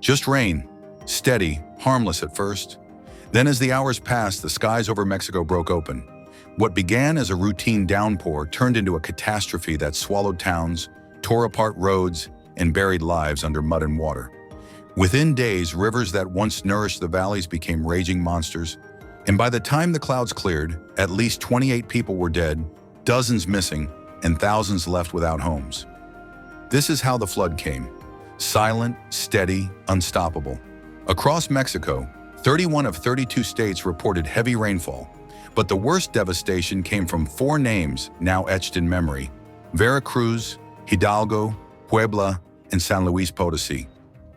Just rain, steady, harmless at first. Then as the hours passed, the skies over Mexico broke open. What began as a routine downpour turned into a catastrophe that swallowed towns, tore apart roads, and buried lives under mud and water. Within days, rivers that once nourished the valleys became raging monsters, and by the time the clouds cleared, at least 28 people were dead, dozens missing, and thousands left without homes. This is how the flood came. Silent, steady, unstoppable. Across Mexico, 31 of 32 states reported heavy rainfall, but the worst devastation came from 4 names now etched in memory: Veracruz, Hidalgo, Puebla, and San Luis Potosí.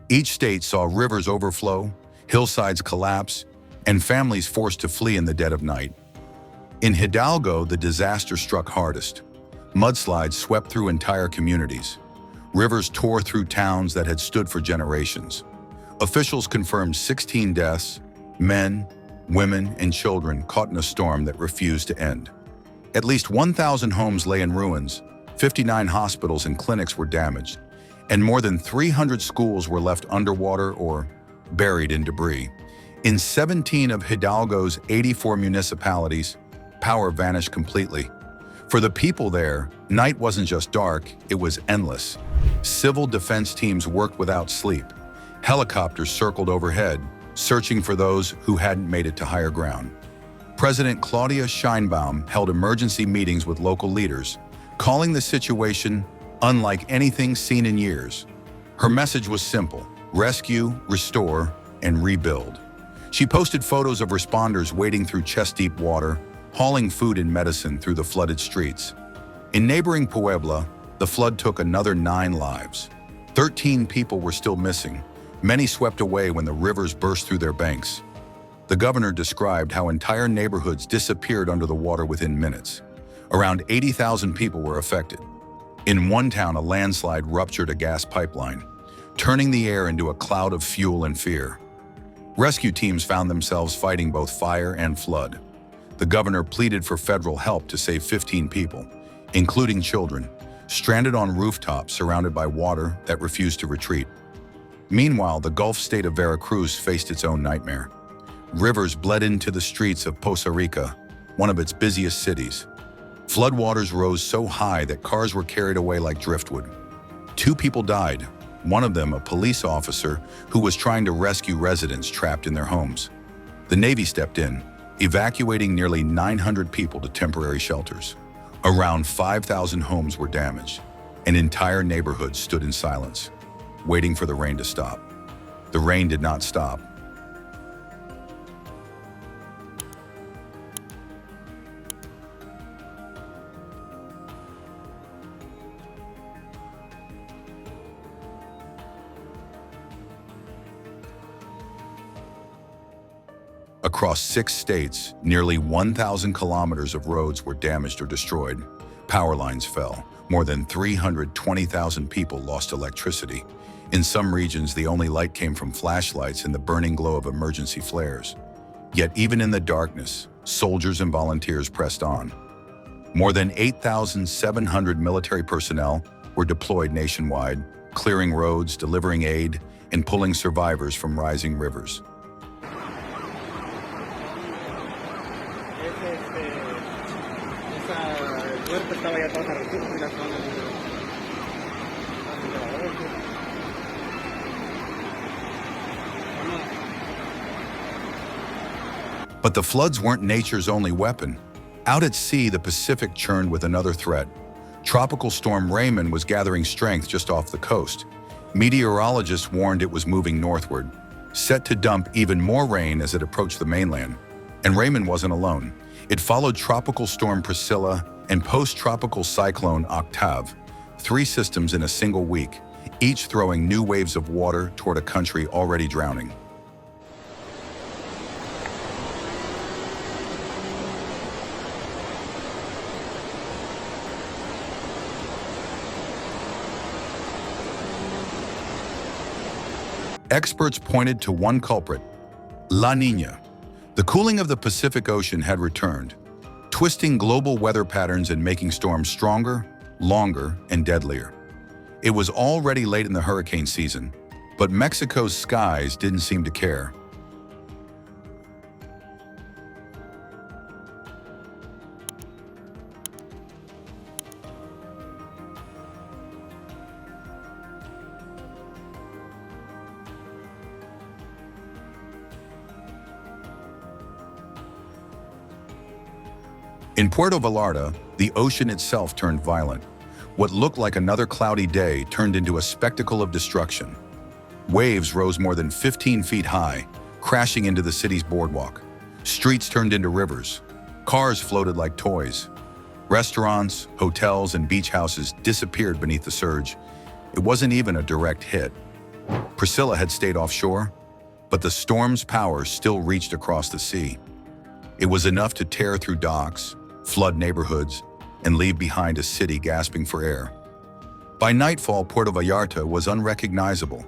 Each state saw rivers overflow, hillsides collapse, and families forced to flee in the dead of night. In Hidalgo, the disaster struck hardest. Mudslides swept through entire communities. Rivers tore through towns that had stood for generations. Officials confirmed 16 deaths, men, women, and children caught in a storm that refused to end. At least 1,000 homes lay in ruins, 59 hospitals and clinics were damaged, and more than 300 schools were left underwater or buried in debris. In 17 of Hidalgo's 84 municipalities, power vanished completely. For the people there, night wasn't just dark, it was endless. Civil defense teams worked without sleep. Helicopters circled overhead, searching for those who hadn't made it to higher ground. President Claudia Sheinbaum held emergency meetings with local leaders, calling the situation unlike anything seen in years. Her message was simple: rescue, restore, and rebuild. She posted photos of responders wading through chest-deep water, hauling food and medicine through the flooded streets. In neighboring Puebla, the flood took another 9 lives. 13 people were still missing, many swept away when the rivers burst through their banks. The governor described how entire neighborhoods disappeared under the water within minutes. Around 80,000 people were affected. In one town, a landslide ruptured a gas pipeline, turning the air into a cloud of fuel and fear. Rescue teams found themselves fighting both fire and flood. The governor pleaded for federal help to save 15 people, including children, stranded on rooftops surrounded by water that refused to retreat. Meanwhile, the Gulf state of Veracruz faced its own nightmare. Rivers bled into the streets of Poza Rica, one of its busiest cities. Floodwaters rose so high that cars were carried away like driftwood. 2 people died, one of them a police officer who was trying to rescue residents trapped in their homes. The Navy stepped in, evacuating nearly 900 people to temporary shelters. Around 5,000 homes were damaged, and entire neighborhoods stood in silence, waiting for the rain to stop. The rain did not stop. Across 6 states, nearly 1,000 kilometers of roads were damaged or destroyed. Power lines fell. More than 320,000 people lost electricity. In some regions, the only light came from flashlights in the burning glow of emergency flares. Yet even in the darkness, soldiers and volunteers pressed on. More than 8,700 military personnel were deployed nationwide, clearing roads, delivering aid, and pulling survivors from rising rivers. But the floods weren't nature's only weapon. Out at sea, the Pacific churned with another threat. Tropical storm Raymond was gathering strength just off the coast. Meteorologists warned it was moving northward, set to dump even more rain as it approached the mainland. And Raymond wasn't alone. It followed Tropical Storm Priscilla and post-tropical cyclone Octave, 3 systems in a single week, each throwing new waves of water toward a country already drowning. Experts pointed to one culprit: La Niña. The cooling of the Pacific Ocean had returned, twisting global weather patterns and making storms stronger, longer, and deadlier. It was already late in the hurricane season, But Mexico's skies didn't seem to care. In Puerto Vallarta, the ocean itself turned violent. What looked like another cloudy day turned into a spectacle of destruction. Waves rose more than 15 feet high, crashing into the city's boardwalk. Streets turned into rivers. Cars floated like toys. Restaurants, hotels, and beach houses disappeared beneath the surge. It wasn't even a direct hit. Priscilla had stayed offshore, but the storm's power still reached across the sea. It was enough to tear through docks, flood neighborhoods, and leave behind a city gasping for air. By nightfall, Puerto Vallarta was unrecognizable.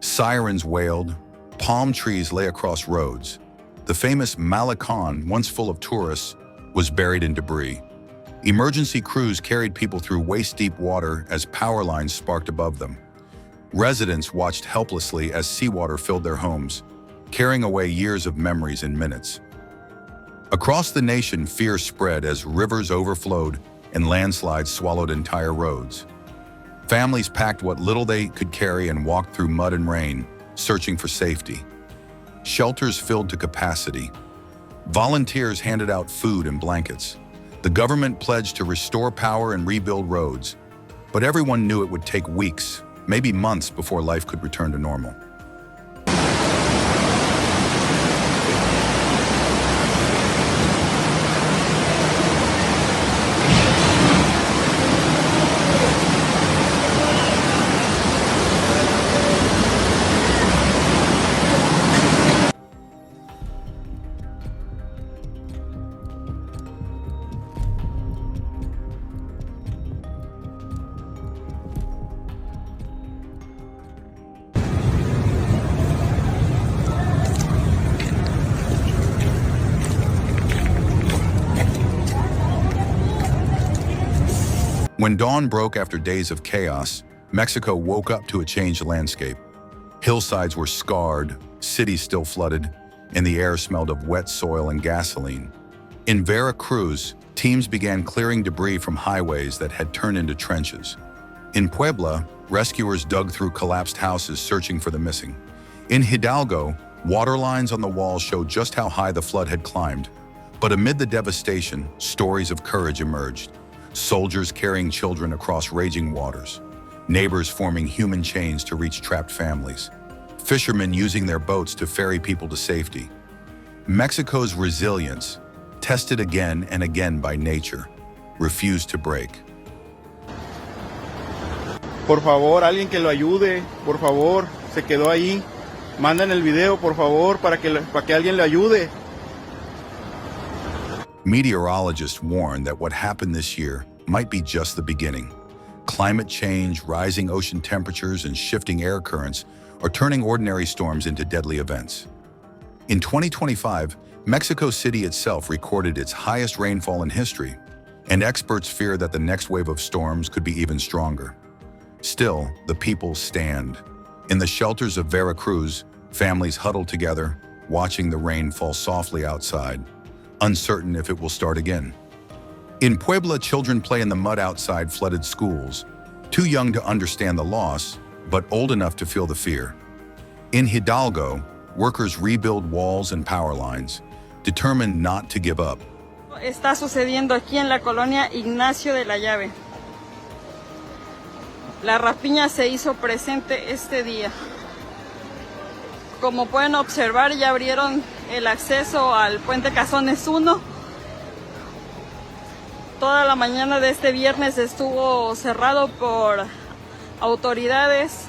Sirens wailed, palm trees lay across roads. The famous Malecon, once full of tourists, was buried in debris. Emergency crews carried people through waist-deep water as power lines sparked above them. Residents watched helplessly as seawater filled their homes, carrying away years of memories in minutes. Across the nation, fear spread as rivers overflowed and landslides swallowed entire roads. Families packed what little they could carry and walked through mud and rain, searching for safety. Shelters filled to capacity. Volunteers handed out food and blankets. The government pledged to restore power and rebuild roads, but everyone knew it would take weeks, maybe months before life could return to normal. When dawn broke after days of chaos, Mexico woke up to a changed landscape. Hillsides were scarred, cities still flooded, and the air smelled of wet soil and gasoline. In Veracruz, teams began clearing debris from highways that had turned into trenches. In Puebla, rescuers dug through collapsed houses searching for the missing. In Hidalgo, water lines on the walls showed just how high the flood had climbed. But amid the devastation, stories of courage emerged. Soldiers carrying children across raging waters, neighbors forming human chains to reach trapped families, fishermen using their boats to ferry people to safety. Mexico's resilience, tested again and again by nature, refused to break. Por favor, alguien que lo ayude, por favor, se quedó ahí. Manden el video, por favor, para que alguien lo ayude. Meteorologists warn that what happened this year might be just the beginning. Climate change, rising ocean temperatures, and shifting air currents are turning ordinary storms into deadly events. In 2025, Mexico City itself recorded its highest rainfall in history, and experts fear that the next wave of storms could be even stronger. Still, the people stand. In the shelters of Veracruz, families huddle together, watching the rain fall softly outside, uncertain if it will start again. In Puebla, children play in the mud outside flooded schools, too young to understand the loss, but old enough to feel the fear. In Hidalgo, workers rebuild walls and power lines, determined not to give up. Está sucediendo aquí en la colonia Ignacio de la Llave. La rapiña se hizo presente este día. Como pueden observar, ya abrieron el acceso al puente Cazones 1. Toda la mañana de este viernes estuvo cerrado por autoridades.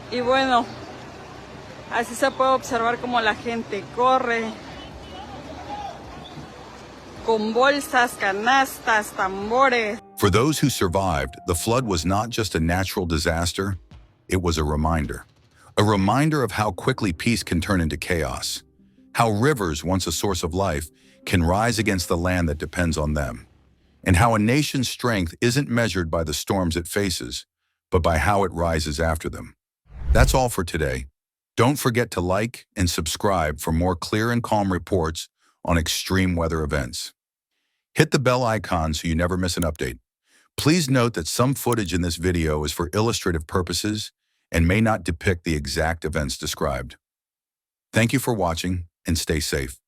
Y bueno, así se puede observar como la gente corre con bolsas, canastas, tambores. For those who survived, the flood was not just a natural disaster, it was a reminder. A reminder of how quickly peace can turn into chaos. How rivers, once a source of life, can rise against the land that depends on them. And how a nation's strength isn't measured by the storms it faces, but by how it rises after them. That's all for today. Don't forget to like and subscribe for more clear and calm reports on extreme weather events. Hit the bell icon so you never miss an update. Please note that some footage in this video is for illustrative purposes and may not depict the exact events described. Thank you for watching and stay safe.